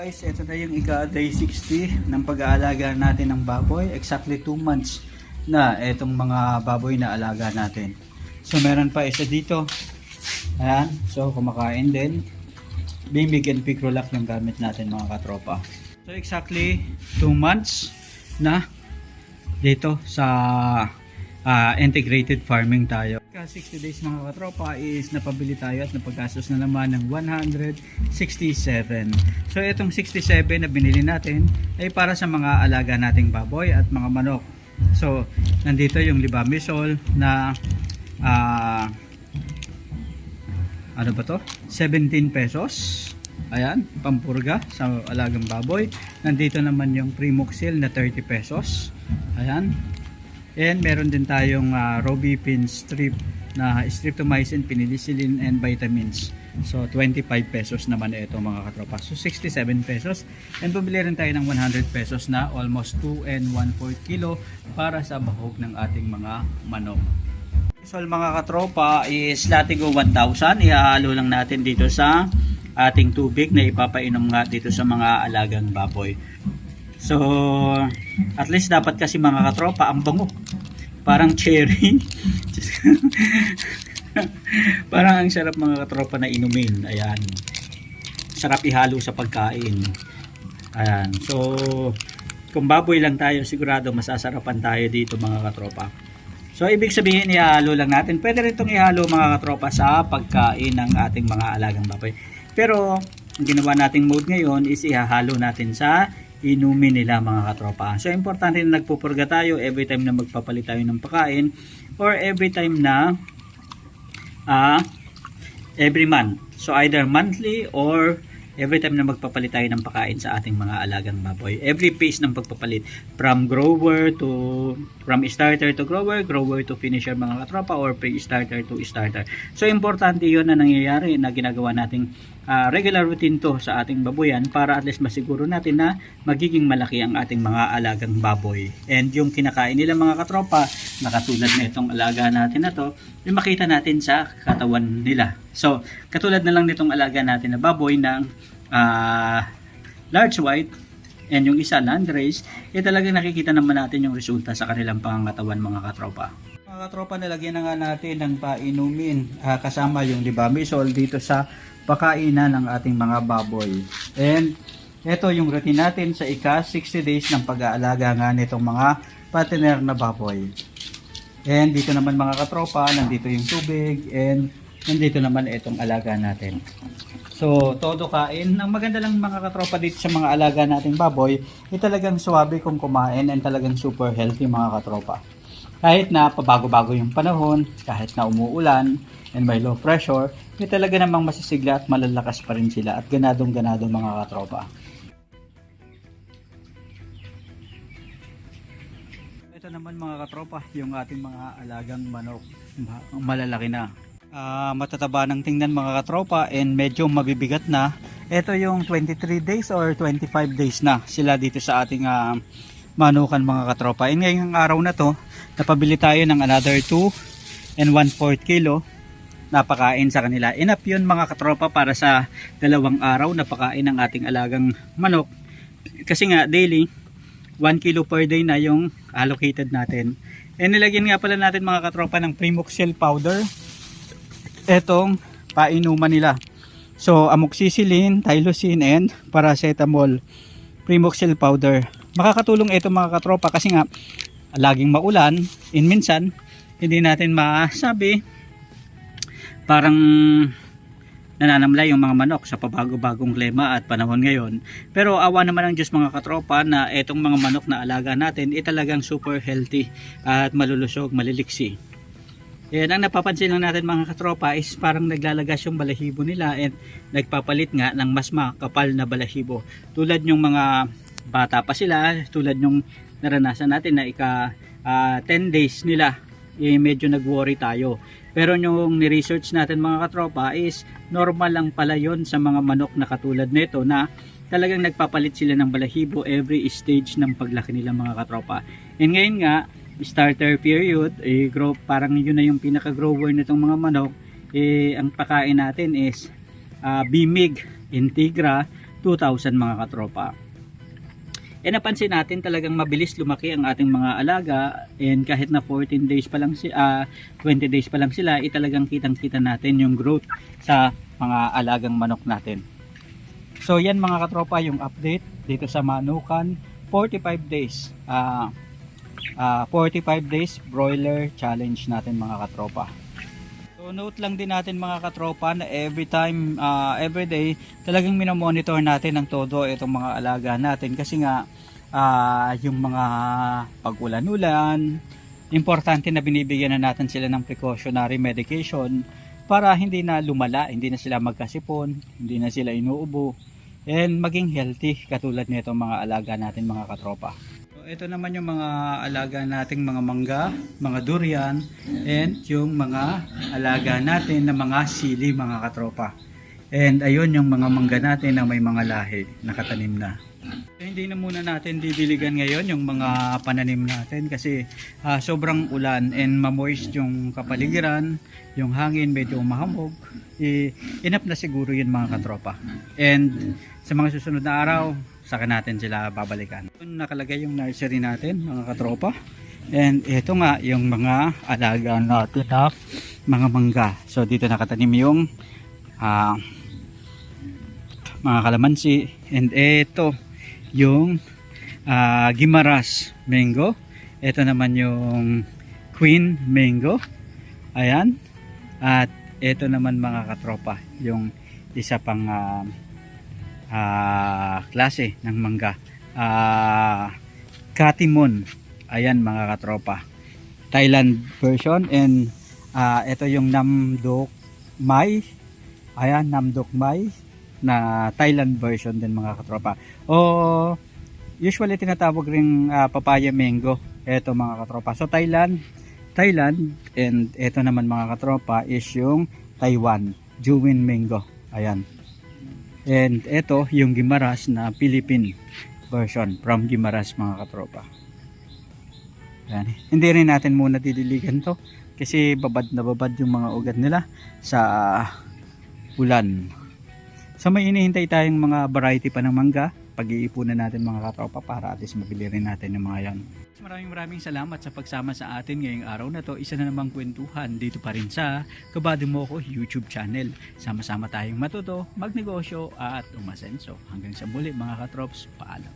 Guys, ito na yung day 60 ng pag-aalaga natin ng baboy. Exactly 2 months na itong mga baboy na alaga natin. So meron pa isa dito. Ayan, so kumakain din. Bimig and Picrolac yung gamit natin mga katropa. So exactly 2 months na dito sa integrated farming tayo. 60 days mga katropa is napabili tayo at napaggastos na naman ng 167. So itong 67 na binili natin ay para sa mga alaga nating baboy at mga manok. So nandito yung Libamisol na ano ba to? 17 pesos. Ayan, pampurga sa alagang baboy. Nandito naman yung Primoxil na 30 pesos. Ayan. And meron din tayong Robipin strip na streptomycin, penicillin and vitamins. So 25 pesos naman ito mga katropa. So 67 pesos. And bumili rin tayo ng 100 pesos na almost 2 and 1/4 kilo para sa bahog ng ating mga manok. So mga katropa is Latigo 1000. Ihahalo lang natin dito sa ating tubig na ipapainom nga dito sa mga alagang baboy. So at least dapat kasi mga katropa ang bango. Parang cherry. Parang ang sarap mga katropa na inumin. Ayan. Sarap ihalo sa pagkain. Ayan. So kung baboy lang tayo, sigurado masasarapan tayo dito mga katropa. So ibig sabihin ihalo lang natin. Pwede rin itong ihalo mga katropa sa pagkain ng ating mga alagang baboy. Pero ang ginawa nating mode ngayon is ihahalo natin sa inumin nila mga katropa. So importante na nagpupurga tayo every time na magpapalit tayo ng pagkain or every time na every month. So either monthly or every time na magpapalit tayo ng pagkain sa ating mga alagang baboy. Every phase ng pagpapalit from starter to grower, grower to finisher mga katropa, or pre-starter to starter. So importante 'yon na nangyayari na ginagawa nating regular routine to sa ating baboyan para at least masiguro natin na magiging malaki ang ating mga alagang baboy. And yung kinakain nila mga katropa, nakatulad na itong alaga natin na to, yung makita natin sa katawan nila. So katulad na lang nitong alaga natin na baboy ng large white and yung isa landrace, talagang nakikita naman natin yung resulta sa kanilang pangangatawan mga katropa. Mga katropa, nalagyan na nga natin ng painumin kasama yung Libamisol dito sa pakainan ng ating mga baboy. And ito yung routine natin sa 60 days ng pag-aalaga nga nitong mga partner na baboy. And dito naman mga katropa, nandito yung tubig and nandito naman itong alaga natin. So todo kain. Ang maganda lang mga katropa dito sa mga alaga nating baboy, talagang suwabe kung kumain and talagang super healthy mga katropa. Kahit na pabago-bago yung panahon, kahit na umuulan and may low pressure, talaga namang masisigla at malalakas pa rin sila at ganadong-ganado mga katropa. Ito naman mga katropa, yung ating mga alagang manok, malalaki na. Matataba ng tingnan mga katropa and medyo mabibigat na. Ito yung 23 days or 25 days na sila dito sa ating manukan mga katropa. And ngayong araw na to, napabili tayo ng another 2 and 1/4 kilo na pakain sa kanila. Enough yun mga katropa para sa 2 araw na pakain ng ating alagang manok. Kasi nga daily 1 kilo per day na yung allocated natin. And nilagyan nga pala natin mga katropa ng Primoxil powder. Etong painuman nila. So amoxicillin, tylosin and paracetamol Primoxil powder. Makakatulong ito mga katropa kasi nga laging maulan, minsan hindi natin masabi, parang nananamlay yung mga manok sa pabago-bagong klima at panahon ngayon. Pero awa naman ng Diyos mga katropa na itong mga manok na alaga natin talagang super healthy at malulusog, maliliksi. Yan ang napapansin lang natin mga katropa is parang naglalagas yung balahibo nila and nagpapalit nga ng mas makapal na balahibo. Tulad yung mga bata pa sila, tulad yung naranasan natin na 10 days nila, medyo nag-worry tayo. Pero yung ni-research natin mga katropa is normal lang pala yon sa mga manok na katulad nito na talagang nagpapalit sila ng balahibo every stage ng paglaki nila mga katropa. And ngayon nga, starter period, parang yun na yung pinaka-grower nitong mga manok. Ang pakain natin is Bimig, Integra, 2,000 mga katropa. Napansin natin talagang mabilis lumaki ang ating mga alaga, and kahit na 14 days pa lang 20 days pa lang sila, talagang kitang-kita natin yung growth sa mga alagang manok natin. So yan mga katropa yung update dito sa Manukan 45 days. 45 days broiler challenge natin mga katropa. So note lang din natin mga katropa na every day talagang minomonitor natin ng todo itong mga alaga natin, kasi nga yung mga pag-ulan-ulan, importante na binibigyan na natin sila ng precautionary medication para hindi na lumala, hindi na sila magkasipon, hindi na sila inuubo, and maging healthy katulad nito mga alaga natin mga katropa. So ito naman yung mga alaga nating mga mangga, mga durian, and yung mga alaga natin na mga sili mga katropa. And ayun yung mga mangga natin na may mga lahi nakatanim na. So, hindi na muna natin didiligan ngayon yung mga pananim natin kasi sobrang ulan and mamoist yung kapaligiran, yung hangin medyo mahamog. Enough na siguro yun mga katropa. And sa mga susunod na araw, saka natin sila babalikan. Nakalagay yung nursery natin mga katropa. And ito nga yung mga alaga natin na mga mangga. So dito nakatanim yung mga kalamansi, and ito yung Gimaras mango. Ito naman yung Queen mango. Ayan. At ito naman mga katropa yung isa pang klase ng mangga, Katimon. Ayan mga katropa, Thailand version. And ito yung Namdok Mai. Ayan, Namdok Mai na Thailand version din mga katropa, o usually tinatawag ring papaya mango ito mga katropa. So Thailand, and ito naman mga katropa is yung Taiwan Juwin mango. Ayan. And ito yung Gimaras na Philippine version from Gimaras mga katropa. Ayan. Hindi rin natin muna didiligan to kasi babad na babad yung mga ugat nila sa ulan. So may inihintay tayong mga variety pa ng mangga, pag-iipunan natin mga katropa para at least mabili rin natin yung mga yan. Maraming salamat sa pagsama sa atin ngayong araw na to. Isa na namang kwentuhan dito pa rin sa Kabady Mo Ko YouTube channel. Sama-sama tayong matuto, magnegosyo at umasenso. Hanggang sa muli mga katrops, paalam.